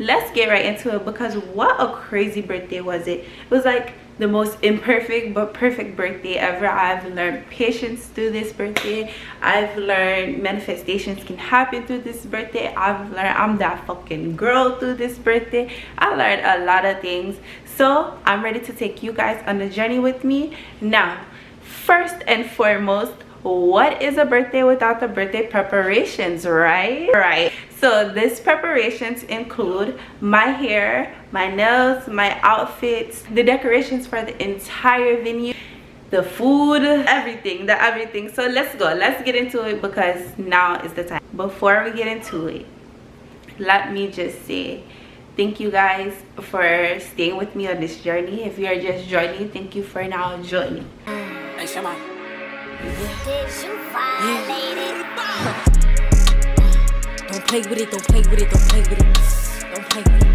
Let's get right into it, because what a crazy birthday was it. It was like the most imperfect but perfect birthday ever. I've learned patience through this birthday. I've learned manifestations can happen through this birthday. I've learned I'm that fucking girl through this birthday. I learned a lot of things, so I'm ready to take you guys on the journey with me. Now, first and foremost, what is a birthday without the birthday preparations, right? So these preparations include my hair, my nails, my outfits, the decorations for the entire venue, the food, everything. So let's get into it, because now is the time. Before we get into it, let me just say thank you guys for staying with me on this journey. If you are just joining, thank you for now joining. Hey, Shema. Did you violate it? Don't play with it, don't play with it, don't play with it. Don't play with it.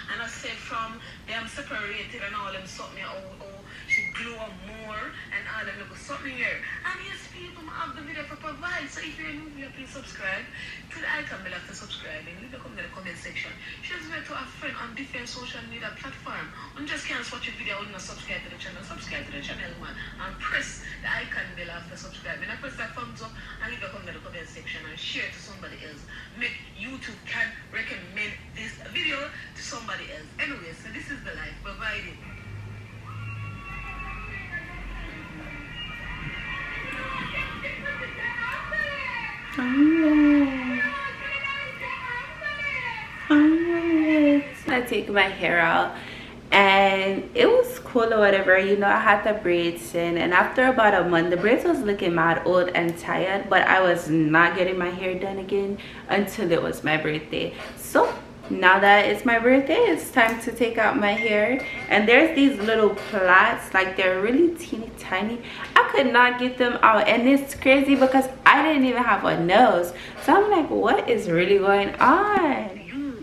And I said from them separated and all them something, oh, she glow more and all them look something here. And yes, people have the video for provide. So if you're new here, please subscribe to the icon below to subscribe and leave a comment in the comment section. Share it to a friend on different social media platform. And just can't watch your video and not subscribe to the channel. Subscribe to the channel, man, and press the icon below after subscribing. And press that thumbs up and leave a comment in the comment section and share it to somebody else. Make YouTube can recommend this video to somebody else. Anyway, so this is the life provided. I take my hair out, and it was cool or whatever, you know. I had the braids in, and after about a month the braids was looking mad old and tired, but I was not getting my hair done again until it was my birthday. So now that it's my birthday, it's time to take out my hair. And there's these little plaits, like they're really teeny tiny. I could not get them out, and it's crazy because I didn't even have a nose. So I'm like, what is really going on?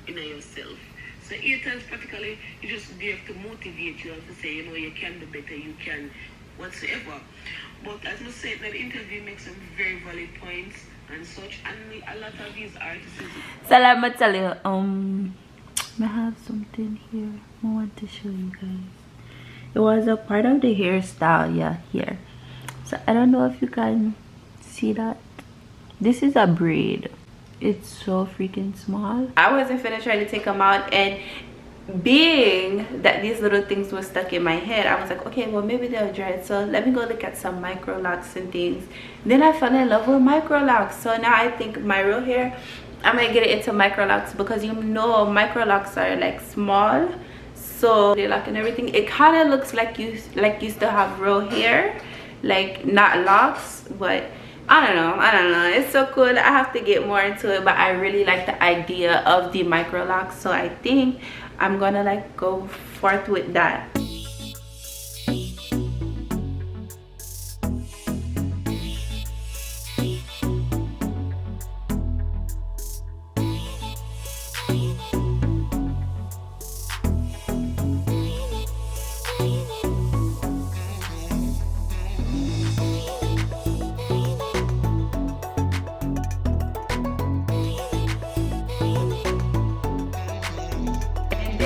You know yourself. So 8 times practically, you just there to motivate you and to say, you know, you can do better, you can whatsoever. But as I said, that interview makes some very valid points and such, and a lot of these artists. So let me tell you, I have something here I want to show you guys. It was a part of the hairstyle, yeah, here. So I don't know if you can see that. This is a braid. It's so freaking small. I wasn't finished trying to take them out, and being that these little things were stuck in my head, I was like, okay, well, maybe they'll dry it, so let me go look at some micro locks and things. Then I fell in love with micro locks, so now I think my real hair, I might get it into micro locks, because you know micro locks are like small, so they lock and everything. It kind of looks like you still have real hair, like not locks, but I don't know, it's so cool. I have to get more into it, but I really like the idea of the micro locks, so I think I'm gonna like go forth with that.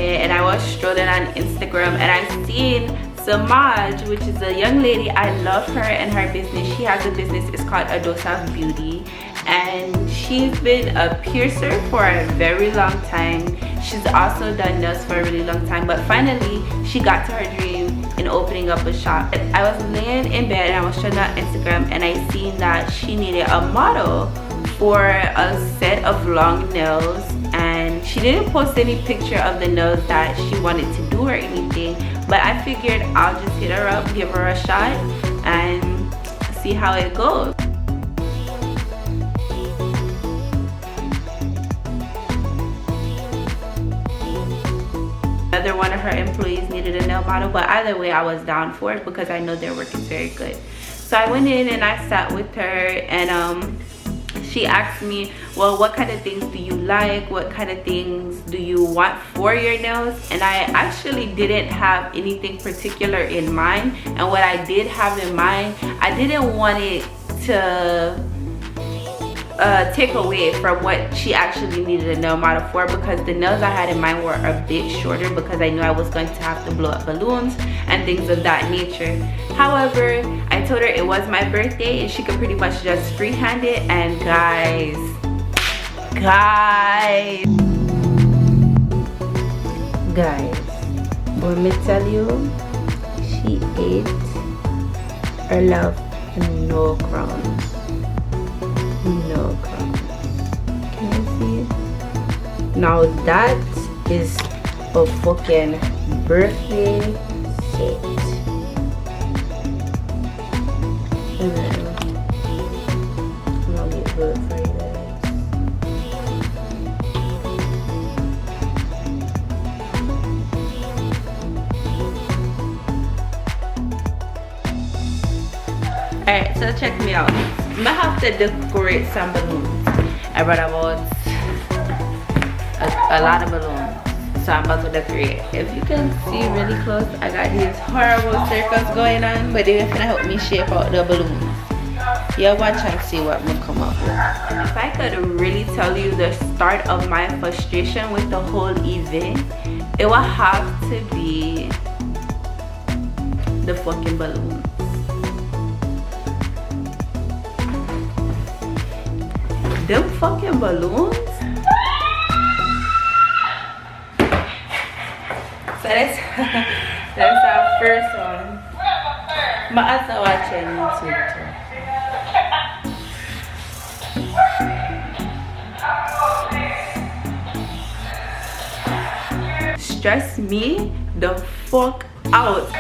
And I was strolling on Instagram, and I seen Samaj, which is a young lady. I love her and her business. She has a business, it's called A Dose of Beauty, and she's been a piercer for a very long time. She's also done nails for a really long time, but finally she got to her dream in opening up a shop. I was laying in bed and I was showing on Instagram, and I seen that she needed a model for a set of long nails, and she didn't post any picture of the nails that she wanted to do or anything, but I figured I'll just hit her up, give her a shot, and see how it goes. Another one of her employees needed a nail model, but either way I was down for it because I know their work is very good. So I went in and I sat with her, and she asked me, well, what kind of things do you like? What kind of things do you want for your nails? And I actually didn't have anything particular in mind. And what I did have in mind, I didn't want it to takeaway from what she actually needed a nail model for, because the nails I had in mind were a bit shorter because I knew I was going to have to blow up balloons and things of that nature. However, I told her it was my birthday and she could pretty much just freehand it, and guys, let me tell you, she ate her love no crumbs. No crumbs. Can you see it? Now that is a fucking birthday set. And then I'm gonna get good for you guys. Alright, so check me out. I have to decorate some balloons. I brought about a lot of balloons, so I'm about to decorate. If you can see really close, I got these horrible circles going on, but they're gonna help me shape out the balloons. Yeah, watch and see what will come up with. If I could really tell you the start of my frustration with the whole event, it would have to be the fucking balloons. Them fucking balloons. So that's our first one. But also watching YouTube too. Stress me the fuck out.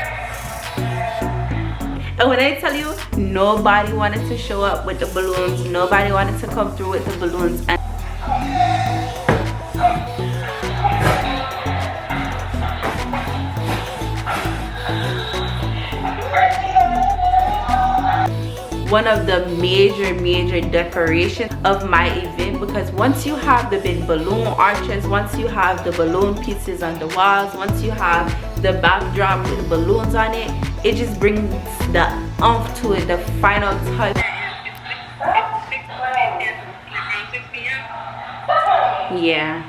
And when I tell you, nobody wanted to show up with the balloons, nobody wanted to come through with the balloons. And one of the major decorations of my event, because once you have the big balloon arches, once you have the balloon pieces on the walls, once you have the backdrop with the balloons on it, it just brings the oomph to it, the final touch. Yeah,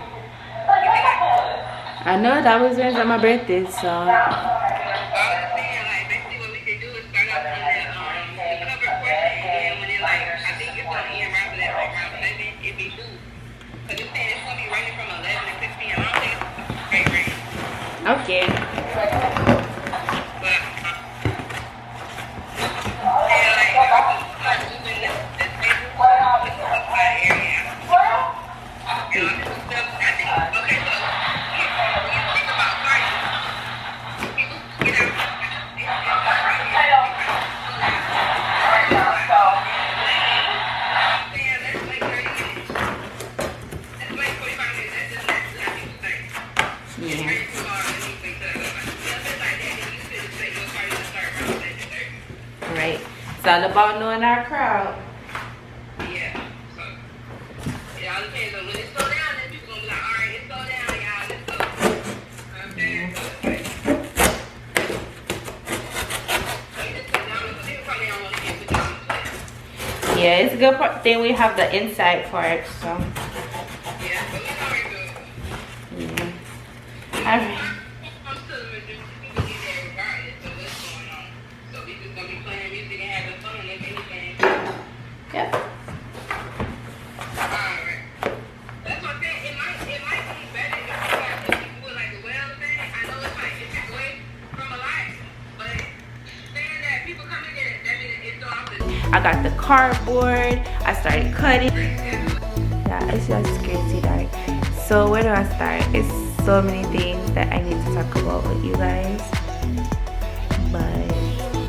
I know that was when my birthday, so okay. Right. It's all about knowing our crowd. Yeah. So, it all depends on when it slow down, then people gonna be like, alright, it slow down, y'all, let's go. Okay. So you just put down, because people probably don't want to get put down the plate. Yeah, it's a good thing we have the inside part, so. Yeah, but it's already good. Yeah. Alright. I'm still with you. People get there regardless of what's going on. So we just gonna be playing music and having fun and if anything. Yep. Alright. That's what I'm saying. It might be better if you got the people with like the well thing. I know it's like it takes away from a lot, but saying that people come in there, that means it's off the I got the cardboard. I started cutting. Yeah, it's just crazy dark. So where do I start? It's so many things that I need to talk about with you guys, but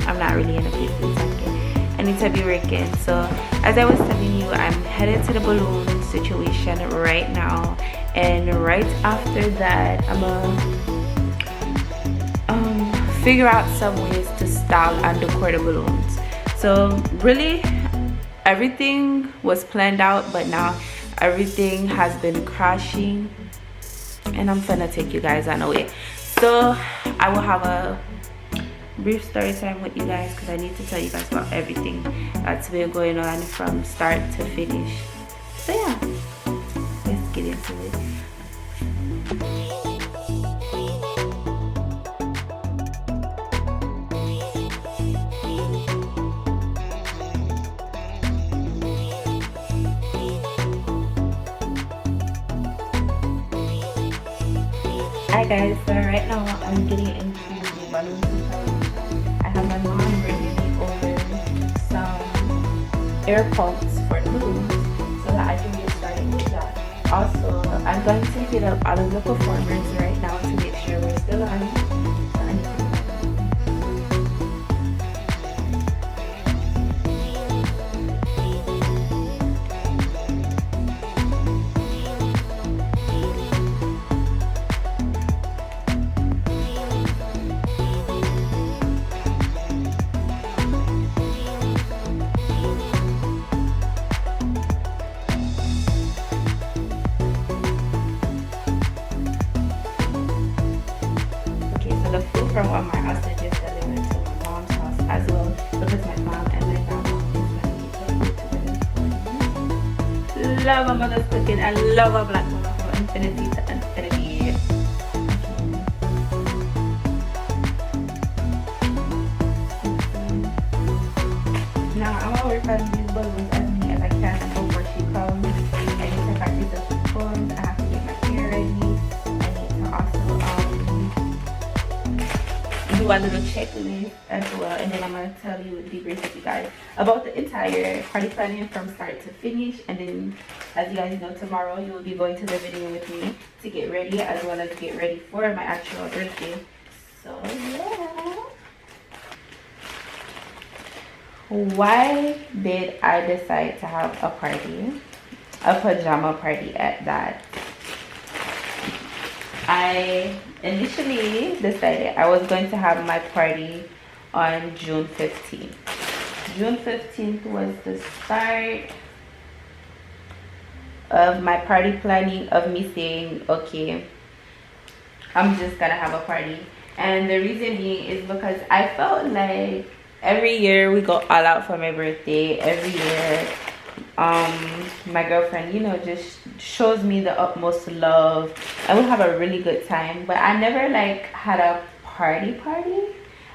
I'm not really in a place to talk it. I need to be working. So as I was telling you, I'm headed to the balloon situation right now, and right after that I'm gonna figure out some ways to style and decor the balloons. So really everything was planned out, but now everything has been crashing, and I'm gonna take you guys on a way. So I will have a brief story time with you guys because I need to tell you guys about everything that's been going on from start to finish. So yeah, let's get into it. Hi guys, so right now I'm getting into the balloon tutorial. I have my mom bringing me over some air pumps for the balloons so that I can get started with that. Also, I'm going to hit up all of the performers right now to make sure we're still on. So I need to the food from Walmart also just delivered to my mom's house as well because my mom and my grandma is going to eat the food together. Love my mother's cooking. I love a black woman from infinity to infinity. Now I'm gonna work on these balloons as many as I can before she comes. I need to practice the spoons. I have to get my hair ready. I need to also do a little checklist as well, and then I'm going to tell you, debrief with you guys about the entire party planning from start to finish. And then, as you guys know, tomorrow you will be going to the venue with me to get ready as well as get ready for my actual birthday. So yeah, why did I decide to have a party, a pajama party at that? I initially decided I was going to have my party on June 15th. June 15th was the start of my party planning, of me saying, okay, I'm just gonna have a party. And the reason being is because I felt like every year we go all out for my birthday. Every year my girlfriend, you know, just shows me the utmost love and we have a really good time. But I never like had a party,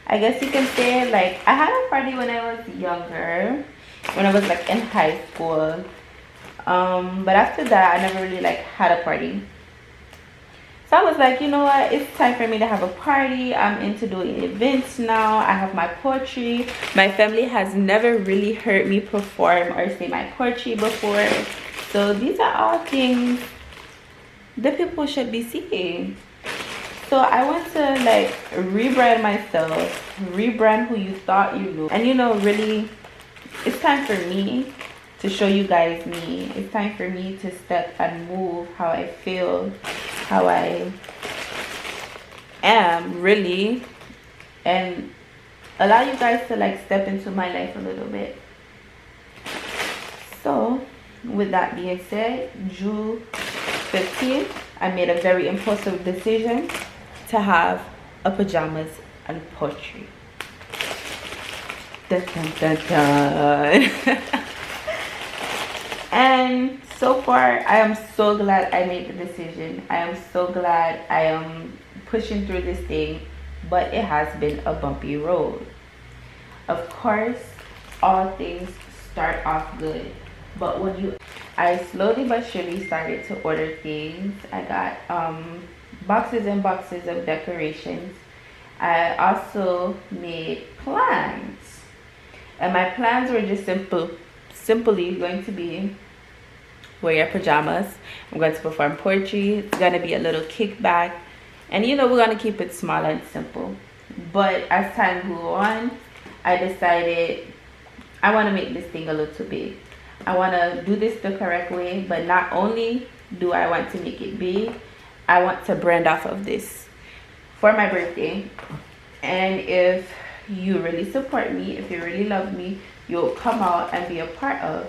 I guess you can say. Like, I had a party when I was younger, when I was like in high school, but after that I never really like had a party. So I was like, you know what, it's time for me to have a party. I'm into doing events now. I have my poetry. My family has never really heard me perform or say my poetry before. So these are all things the people should be seeing. So I want to like rebrand myself, rebrand who you thought you knew. And you know, really, it's time for me to show you guys me. It's time for me to step and move how I feel, how I am really, and allow you guys to like step into my life a little bit. So with that being said, June 15th, I made a very impulsive decision to have a pajamas and poetry. Dun, dun, dun, dun. And so far, I am so glad I made the decision. I am so glad I am pushing through this thing, but it has been a bumpy road. Of course, all things start off good, but I slowly but surely started to order things. I got boxes and boxes of decorations. I also made plans, and my plans were just simply going to be wear your pajamas. I'm going to perform poetry. It's going to be a little kickback, and you know, we're going to keep it small and simple. But as time grew on, I decided I want to make this thing a little big. I want to do this the correct way, but not only do I want to make it big, I want to brand off of this for my birthday. And if you really support me, if you really love me, you'll come out and be a part of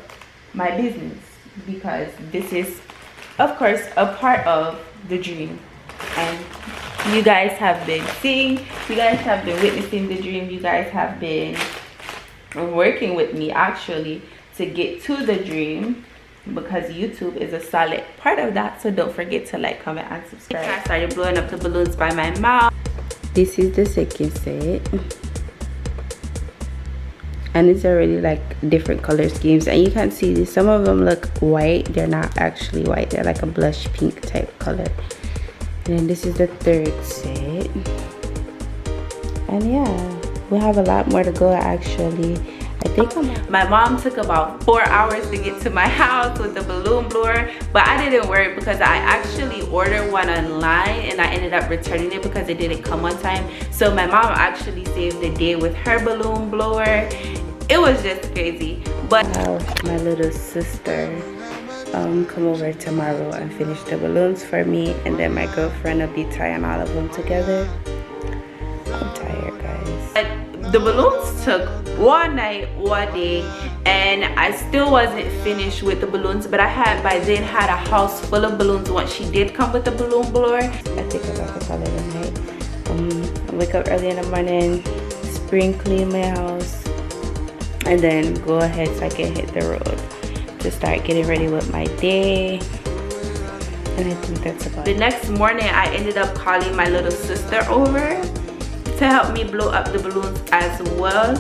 my business, because this is, of course, a part of the dream. And you guys have been seeing, you guys have been witnessing the dream, you guys have been working with me actually to get to the dream, because YouTube is a solid part of that. So don't forget to like, comment, and subscribe. I started blowing up the balloons by my mouth. This is the second set, and it's already like different color schemes, and you can see this. Some of them look white. They're not actually white. They're like a blush pink type color. And then this is the third set, and yeah, we have a lot more to go actually. I think my mom took about 4 hours to get to my house with the balloon blower, but I didn't worry because I actually ordered one online and I ended up returning it because it didn't come on time. So my mom actually saved the day with her balloon blower. It was just crazy. But my little sister come over tomorrow and finish the balloons for me, and then my girlfriend will be tying all of them together. I'm tired, guys. The balloons took one night, one day, and I still wasn't finished with the balloons, but I had by then had a house full of balloons once she did come with the balloon blower. I think I got to call it a night. I wake up early in the morning, spring clean my house, and then go ahead so I can hit the road to start getting ready with my day. And I think that's about it. The next morning I ended up calling my little sister over to help me blow up the balloons as well.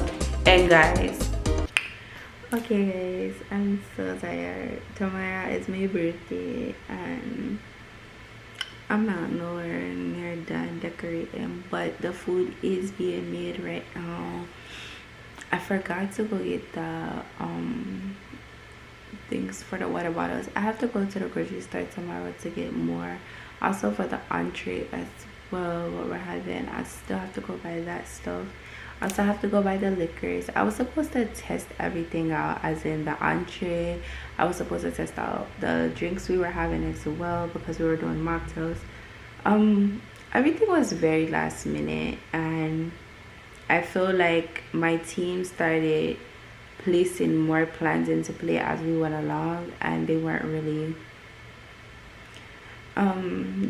And guys, okay guys, I'm so tired. Tomorrow is my birthday and I'm not nowhere near done decorating, but the food is being made right now. I forgot to go get the things for the water bottles. I have to go to the grocery store tomorrow to get more. Also for the entree as well, what we're having, I still have to go buy that stuff. I also have to go buy the liquors. I was supposed to test everything out, as in the entree. I was supposed to test out the drinks we were having as well because we were doing mocktails. Everything was very last minute, and I feel like my team started placing more plans into play as we went along, and they weren't really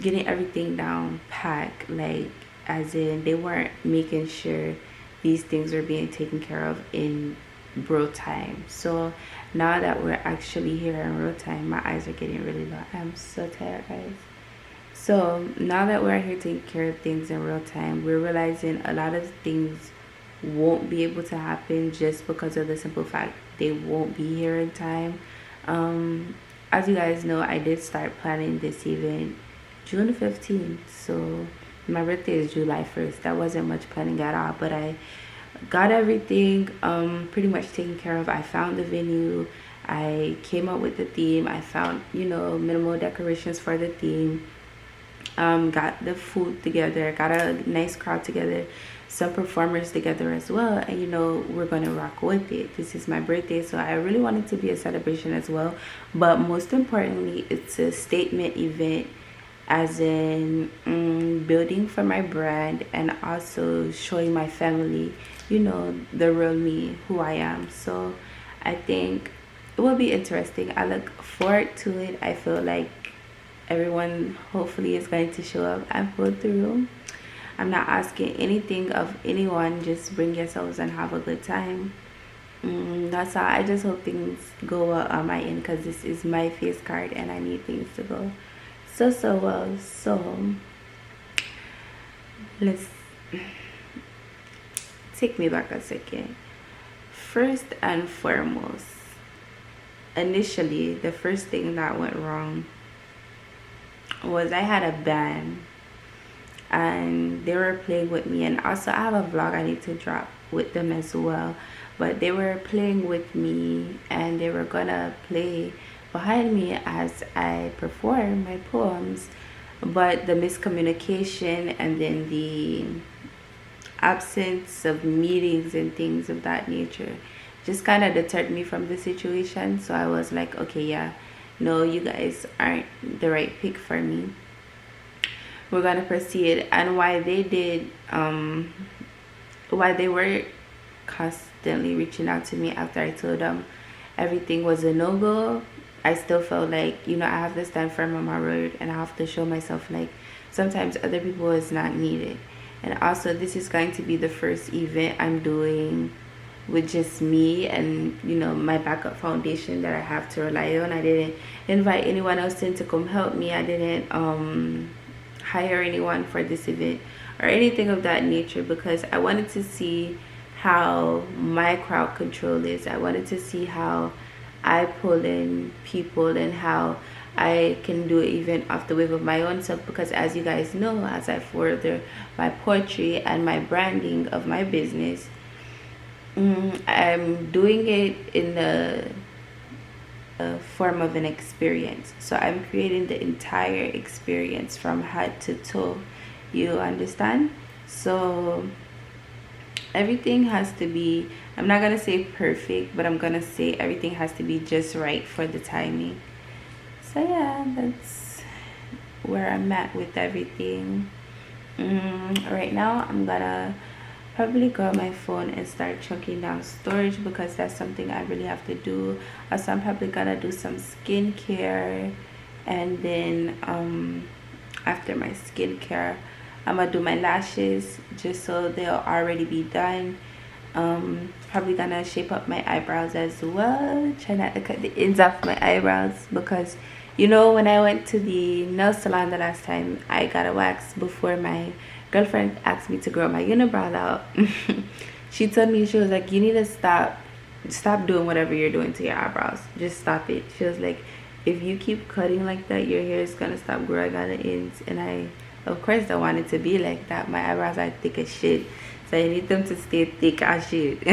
getting everything down packed, like as in they weren't making sure these things were being taken care of in real time. So now that we're actually here in real time, my eyes are getting really low. I'm so tired, guys. So now that we're here taking care of things in real time, we're realizing a lot of things won't be able to happen just because of the simple fact they won't be here in time. As you guys know, I did start planning this event June 15th, so my birthday is July 1st. That wasn't much planning at all, but I got everything pretty much taken care of. I found the venue, I came up with the theme, I found, you know, minimal decorations for the theme, got the food together, got a nice crowd together, some performers together as well, and you know, we're gonna rock with it. This is my birthday, so I really want it to be a celebration as well, but most importantly, it's a statement event, as in building for my brand and also showing my family, you know, the real me, who I am. So I think it will be interesting. I look forward to it. I feel like everyone hopefully is going to show up and pull through. I'm not asking anything of anyone, just bring yourselves and have a good time. That's all. I just hope things go well on my end, because this is my face card and I need things to go so well. So let's take me back a second. First and foremost, initially the first thing that went wrong was I had a band and they were playing with me, and also I have a vlog I need to drop with them as well, but they were playing with me and they were gonna play behind me as I perform my poems, but the miscommunication and then the absence of meetings and things of that nature just kind of deterred me from the situation. So I was like, okay, yeah, no, you guys aren't the right pick for me, we're gonna proceed. And why they did why they were constantly reaching out to me after I told them everything was a no-go, I still felt like, you know, I have to stand firm on my word and I have to show myself like sometimes other people is not needed. And also, this is going to be the first event I'm doing with just me and, you know, my backup foundation that I have to rely on. I didn't invite anyone else in to come help me. I didn't hire anyone for this event or anything of that nature, because I wanted to see how my crowd control is. I wanted to see how I pull in people and how I can do an event off the wave of my own self, because as you guys know, as I further my poetry and my branding of my business, I'm doing it in the form of an experience. So I'm creating the entire experience from head to toe, you understand? So everything has to be, I'm not gonna say perfect, but I'm gonna say everything has to be just right for the timing. So yeah, that's where I'm at with everything. Right now I'm gonna probably go on my phone and start chunking down storage, because that's something I really have to do. Also, I'm probably gonna do some skincare, and then after my skincare, I'm gonna do my lashes just so they'll already be done. Probably gonna shape up my eyebrows as well. Try not to cut the ends off my eyebrows, because you know, when I went to the nail salon the last time, I got a wax before my girlfriend asked me to grow my unibrow out. She told me, she was like, you need to stop doing whatever you're doing to your eyebrows. Just stop it. She was like, if you keep cutting like that, your hair is gonna stop growing on the ends. And I, of course, don't want it to be like that. My eyebrows are thick as shit, so I need them to stay thick as shit.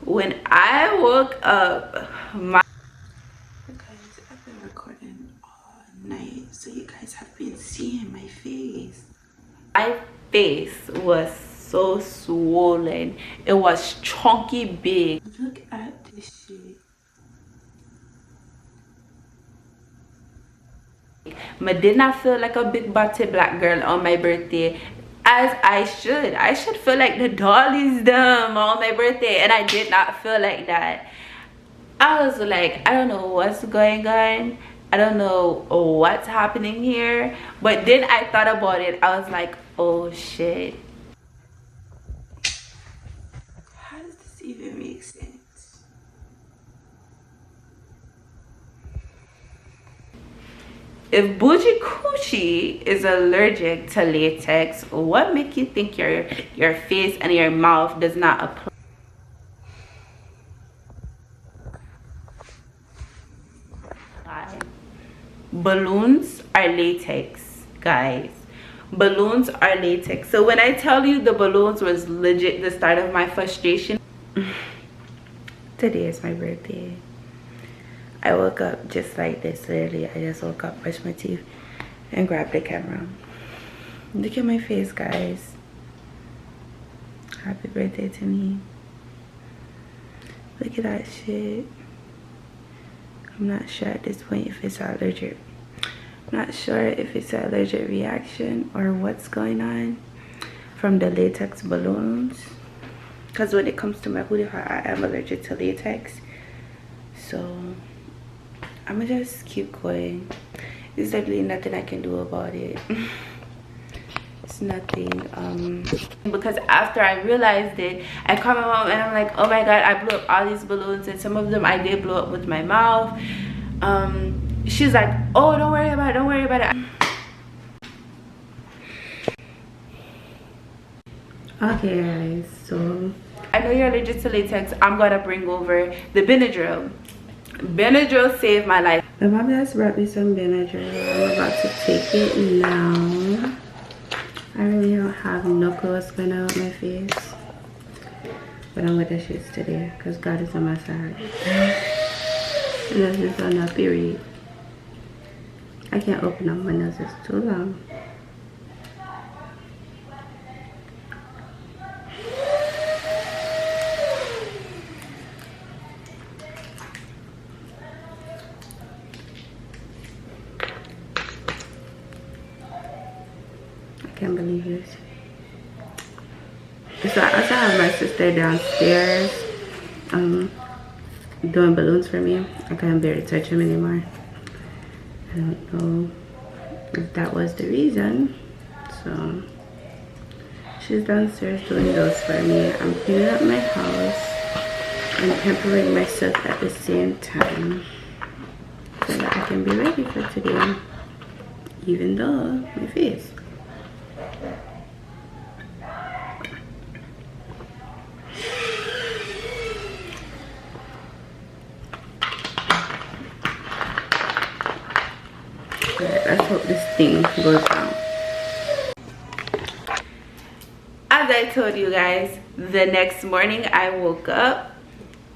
When I woke up, guys, I've been recording all night, so you guys have been seeing my face. My face was so swollen. It was chunky big. Look at this shit. I did not feel like a big body black girl on my birthday, as I should feel like the dollies them on my birthday, and I did not feel like that. I was like, I don't know what's going on, I don't know what's happening here. But then I thought about it. I was like, oh shit, how does this even make sense? If Bougie Coochie is allergic to latex, what make you think your face and your mouth does not apply? Balloons are latex, guys. Balloons are latex. So when I tell you the balloons was legit the start of my frustration. Today is my birthday. I woke up just like this, literally. I just woke up, brushed my teeth, and grabbed the camera. Look at my face, guys. Happy birthday to me. Look at that shit. I'm not sure at this point if it's allergic. I'm not sure if it's an allergic reaction or what's going on from the latex balloons. Because when it comes to my booty heart, I am allergic to latex. So I'm gonna just keep going. There's definitely nothing I can do about it. It's nothing. Because after I realized it, I called my mom and I'm like, oh my god, I blew up all these balloons, and some of them I did blow up with my mouth. She's like, oh, don't worry about it, don't worry about it. Okay guys, so I know you're allergic to latex. I'm gonna bring over the Benadryl. Benadryl saved my life. My mom just brought me some Benadryl. I'm about to take it now. I really don't have no clue what's going on with my face, but I'm with the shits today because God is on my side. And that's just on that period. I can't open up my nose, it's too long. I can't believe this. So I also have my sister downstairs doing balloons for me. I can't bear to touch him anymore. I don't know if that was the reason. So She's downstairs doing those for me. I'm cleaning up my house and pampering myself at the same time so that I can be ready for today, even though my face. Alright, let's hope this thing goes down. As I told you guys, the next morning I woke up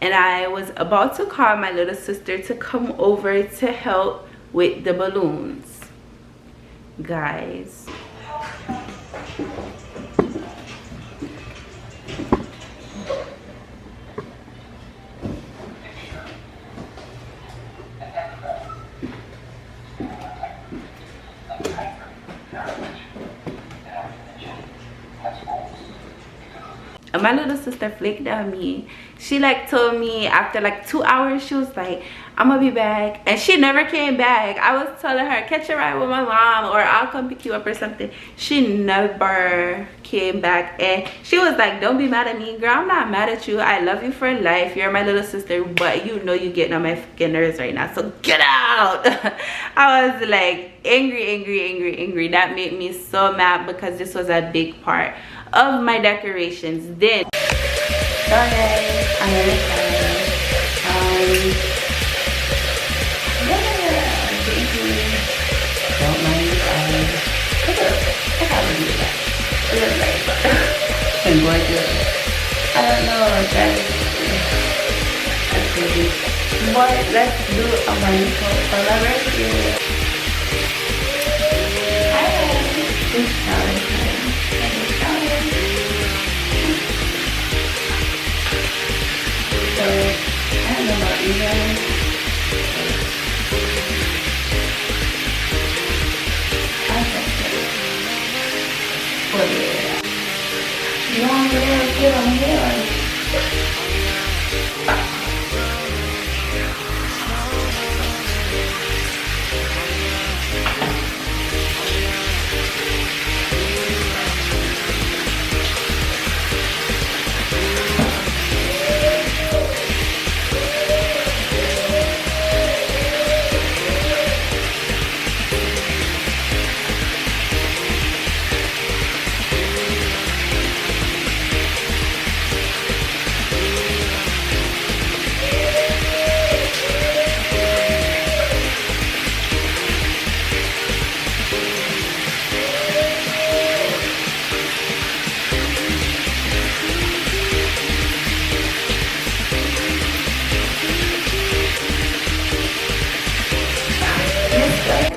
and I was about to call my little sister to come over to help with the balloons. Guys, and my little sister flicked on me. She like told me after like 2 hours, she was like, I'm gonna be back, and she never came back. I was telling her, catch a ride with my mom or I'll come pick you up or something. She never came back, and she was like, don't be mad at me, girl. I'm not mad at you. I love you for life. You're my little sister, but you know you're getting on my fucking nerves right now, so get out. I was like angry. That made me so mad because this was a big part of my decorations. Then sorry, I'm really sorry. Don't mind if I gotta do that. It looks like and gorgeous. I don't know, guys. Okay, but let's do a wonderful collaboration. Hi, this shower time. So, I don't know about you guys. Oh yeah. Long hair, get on hair.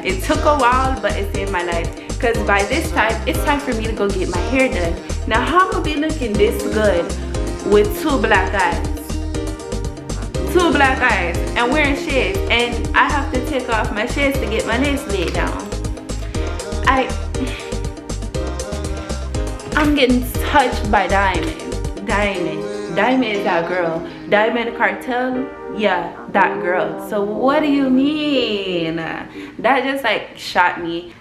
It took a while, but it saved my life. Because by this time, it's time for me to go get my hair done. Now, how am I be looking this good with 2 black eyes? 2 black eyes and wearing shades. And I have to take off my shades to get my nails laid down. I'm getting touched by Diamond. Diamond is that girl. Diamond Cartel. Yeah, that girl. So what do you mean? That just like shot me.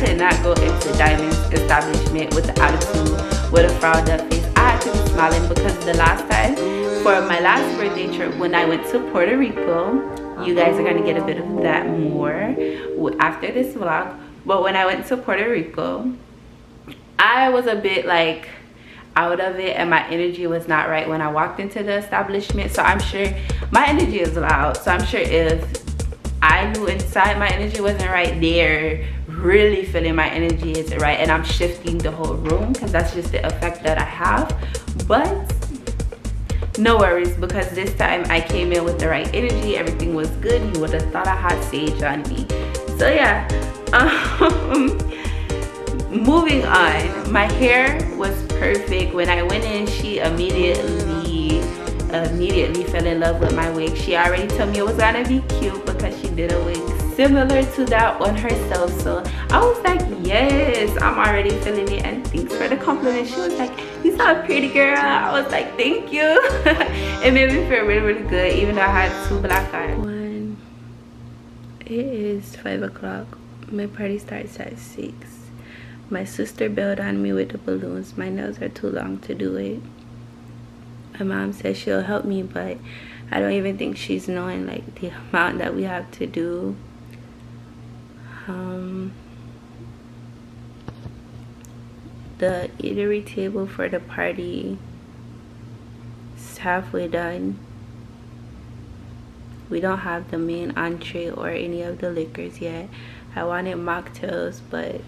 could not go into Diamond's establishment with the attitude, with a frowned up face. I had to be smiling because the last time, for my last birthday trip when I went to Puerto Rico, you guys are going to get a bit of that more after this vlog. But when I went to Puerto Rico, I was a bit like out of it, and my energy was not right when I walked into the establishment. So I'm sure my energy is loud, so I'm sure if I knew inside my energy wasn't right, they're really feeling my energy isn't right, and I'm shifting the whole room because that's just the effect that I have. But no worries, because this time I came in with the right energy. Everything was good. You would have thought I had sage on me. So yeah, moving on. My hair was perfect. When I went in, she immediately fell in love with my wig. She already told me it was gonna be cute because she did a wig similar to that on herself. So I was like, yes, I'm already feeling it, and thanks for the compliment. She was like, you sound pretty, girl. I was like, thank you. It made me feel really, really good, even though I had 2 black eyes. It is 5 o'clock. My party starts at 6. My sister bailed on me with the balloons. My nails are too long to do it. My mom says she'll help me, but I don't even think she's knowing like the amount that we have to do. The eatery table for the party is halfway done. We don't have the main entree or any of the liquors yet. I wanted mocktails, but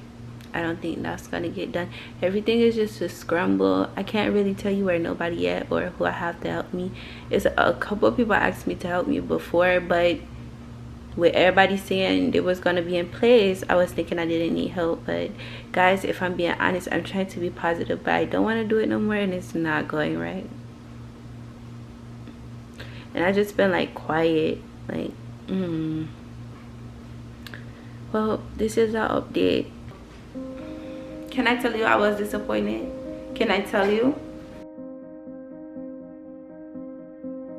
I don't think that's gonna get done. Everything is just a scramble. I can't really tell you where nobody yet or who I have to help me. It's a couple of people asked me to help me before, but with everybody saying it was gonna be in place, I was thinking I didn't need help. But guys, if I'm being honest, I'm trying to be positive, but I don't want to do it no more, and it's not going right. And I just been like quiet, like well, this is our update. Can I tell you I was disappointed? Can I tell you?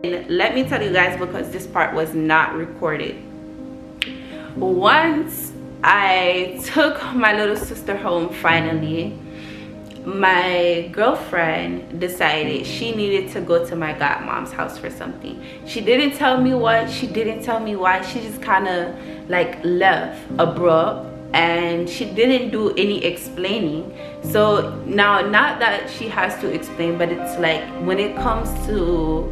And let me tell you guys, because this part was not recorded. Once I took my little sister home finally, my girlfriend decided she needed to go to my godmom's house for something. She didn't tell me what, she didn't tell me why. She just kind of like left abrupt, and she didn't do any explaining. So now, not that she has to explain, but it's like when it comes to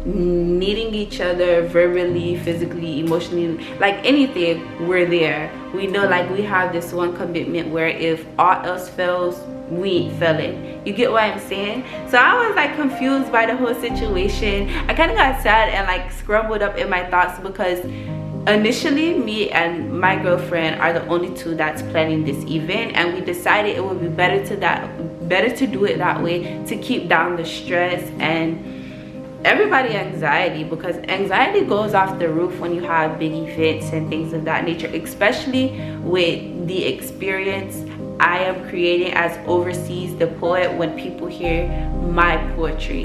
needing each other verbally, physically, emotionally, like anything, we're there. We know like we have this one commitment where if all else fails, we ain't failing. You get what I'm saying? So I was like confused by the whole situation. I kind of got sad and like scrambled up in my thoughts, because initially me and my girlfriend are the only 2 that's planning this event, and we decided it would be better to do it that way, to keep down the stress and everybody anxiety, because anxiety goes off the roof when you have big events and things of that nature, especially with the experience I am creating as Overseas the poet. When people hear my poetry,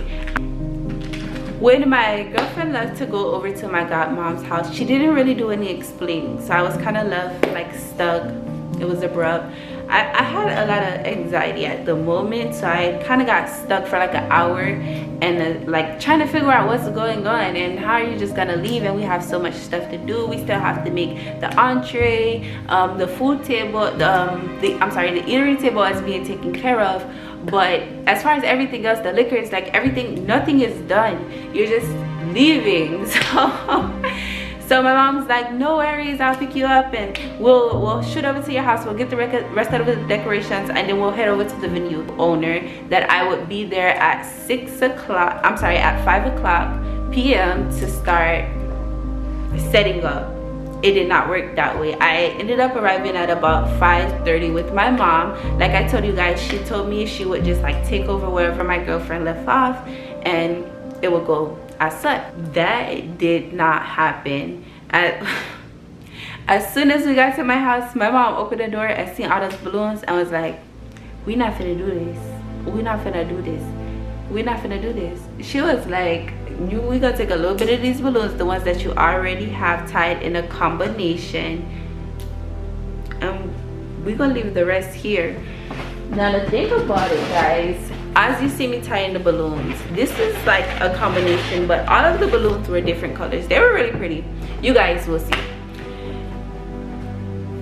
when my girlfriend left to go over to my godmom's house, she didn't really do any explaining, so I was kind of left like stuck. It was abrupt. I had a lot of anxiety at the moment, so I kind of got stuck for like an hour and like trying to figure out what's going on and how are you just gonna leave, and we have so much stuff to do. We still have to make the entree, the food table, the eatery table is being taken care of, but as far as everything else, the liquor is like everything, nothing is done. You're just leaving. So my mom's like, no worries, I'll pick you up and we'll shoot over to your house. We'll get the rest of the decorations, and then we'll head over to the venue owner. That I would be there at 5 o'clock p.m. to start setting up. It did not work that way. I ended up arriving at about 5:30 with my mom. Like I told you guys, she told me she would just like take over wherever my girlfriend left off, and it would go as such. That did not happen. As soon as we got to my house, my mom opened the door and seen all those balloons and was like, we not finna do this. We not finna do this. We not finna do this. She was like, we gonna take a little bit of these balloons, the ones that you already have tied in a combination, and we're gonna leave the rest here. Now the thing about it, guys, as you see me tying the balloons, this is like a combination, but all of the balloons were different colors. They were really pretty. You guys will see.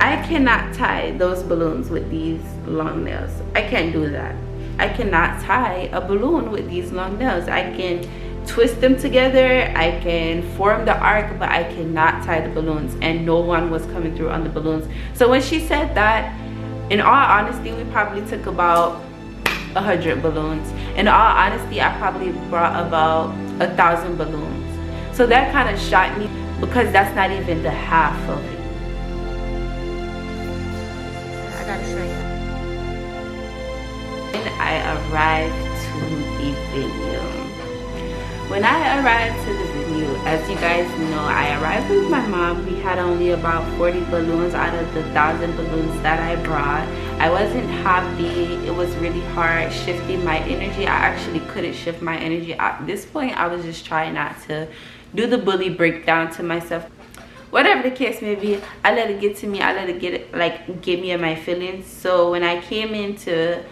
I cannot tie those balloons with these long nails. I can't do that. I cannot tie a balloon with these long nails. I can twist them together, I can form the arc, but I cannot tie the balloons, and no one was coming through on the balloons. So when she said that, in all honesty, we probably took about 100 balloons. In all honesty, I probably brought about 1,000 balloons. So that kind of shocked me, because that's not even the half of it. I gotta show you. When I arrived to the venue. When I arrived to the venue, as you guys know, I arrived with my mom. We had only about 40 balloons out of the 1,000 balloons that I brought. I wasn't happy. It was really hard shifting my energy. I actually couldn't shift my energy. At this point, I was just trying not to do the bully breakdown to myself. Whatever the case may be, I let it get to me. I let it get me in my feelings. So when I came in to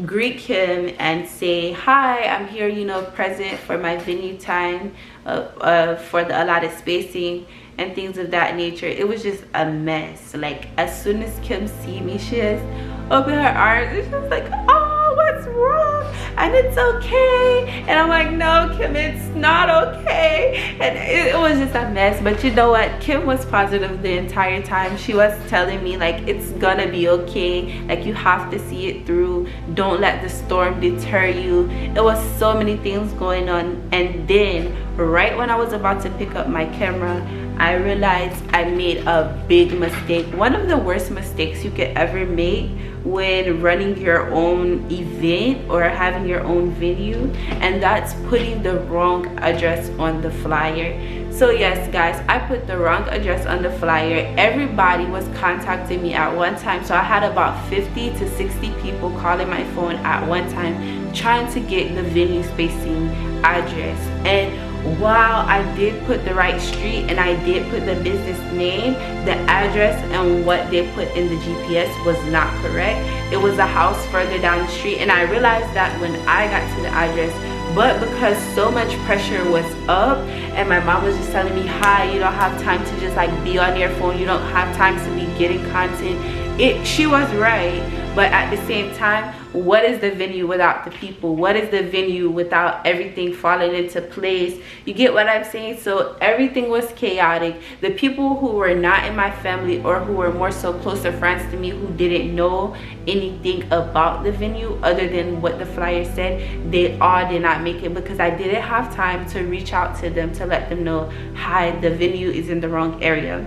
greet him and say, hi, I'm here, you know, present for my venue time, for the allotted spacing and things of that nature, it was just a mess. Like, as soon as Kim see me, she just opened her arms and she was like, oh, what's wrong? And it's okay. And I'm like, no, Kim, it's not okay. And it was just a mess. But you know what? Kim was positive the entire time. She was telling me, like, it's gonna be okay. Like, you have to see it through. Don't let the storm deter you. It was so many things going on. And then, right when I was about to pick up my camera, I realized I made a big mistake. One of the worst mistakes you could ever make when running your own event or having your own venue, and that's putting the wrong address on the flyer. So yes, guys, I put the wrong address on the flyer. Everybody was contacting me at one time, so I had about 50 to 60 people calling my phone at one time trying to get the venue spacing address. And while I did put the right street and I did put the business name, the address and what they put in the GPS was not correct. It was a house further down the street, and I realized that when I got to the address. But because so much pressure was up and my mom was just telling me, hi, you don't have time to just like be on your phone, you don't have time to be getting content, she was right. But at the same time, what is the venue without the people? What is the venue without everything falling into place? You get what I'm saying? So everything was chaotic. The people who were not in my family or who were more so closer friends to me, who didn't know anything about the venue other than what the flyer said, they all did not make it, because I didn't have time to reach out to them to let them know, hi, the venue is in the wrong area.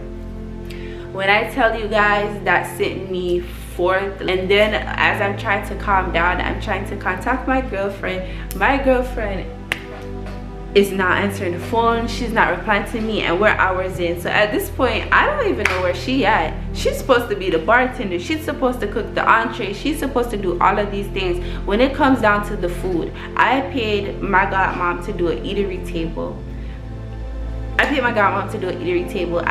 When I tell you guys, that sent me forth. And then as I'm trying to calm down, I'm trying to contact my girlfriend. My girlfriend is not answering the phone. She's not replying to me, and we're hours in. So at this point, I don't even know where she at. She's supposed to be the bartender. She's supposed to cook the entree. She's supposed to do all of these things. When it comes down to the food, I paid my godmom to do an eatery table. I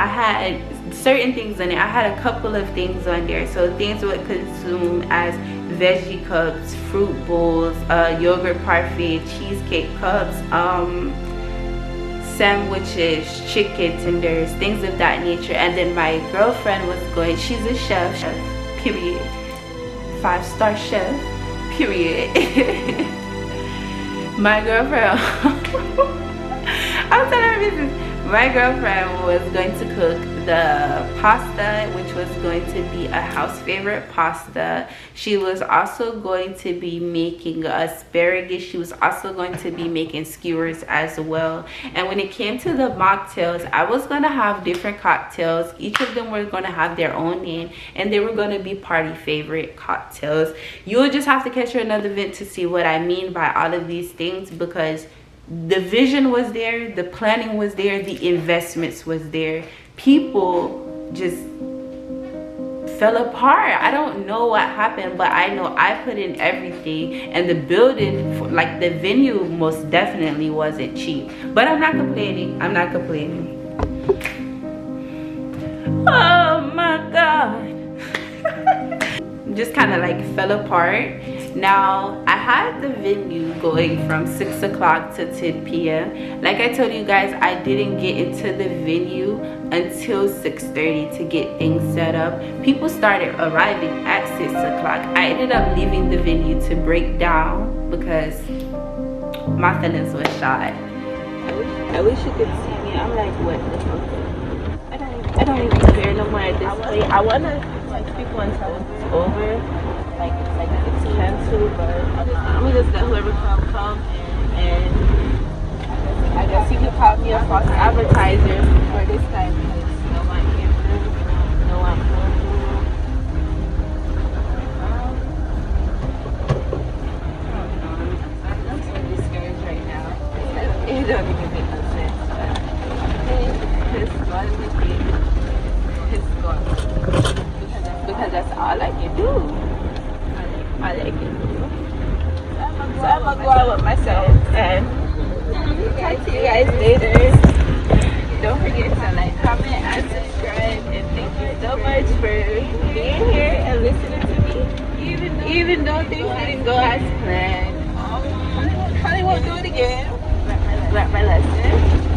had certain things on it. I had a couple of things on there. So things would consume as veggie cups, fruit bowls, yogurt parfait, cheesecake cups, sandwiches, chicken tenders, things of that nature. And then my girlfriend was going, she's a chef, period. 5-star chef, period. My girlfriend, I'm telling her business. My girlfriend was going to cook the pasta, which was going to be a house favorite pasta. She was also going to be making asparagus. She was also going to be making skewers as well. And when it came to the mocktails, I was going to have different cocktails. Each of them were going to have their own name, and they were going to be party favorite cocktails. You will just have to catch another event to see what I mean by all of these things, because the vision was there, the planning was there, the investments was there. People just fell apart. I don't know what happened, but I know I put in everything, and the building, like the venue, most definitely wasn't cheap. But I'm not complaining. I'm not complaining. Oh my God. just kind of like fell apart. Now I had the venue going from 6 o'clock to 10 p.m. Like I told you guys, I didn't get into the venue until 6:30 to get things set up. People started arriving at 6 o'clock. I ended up leaving the venue to break down because my feelings were shot. I wish you could see me. I'm like, what the fuck? I don't even care no more at this point. I wanna text people and tell them it's over, like it's canceled, but I'm gonna just let whoever come, and I guess you could call me a false advertiser for this time because no one came through, no one came through. I'm so discouraged right now. It don't even make no sense, but it's gone with me. It's gone. Because that's all I can do. All I can do. So I'm gonna go out with myself and talk to you guys later. Don't forget to like, comment, and subscribe. And thank you so much for being here and listening to me. Even though things didn't go as planned. Probably won't do it again. Learn my lesson.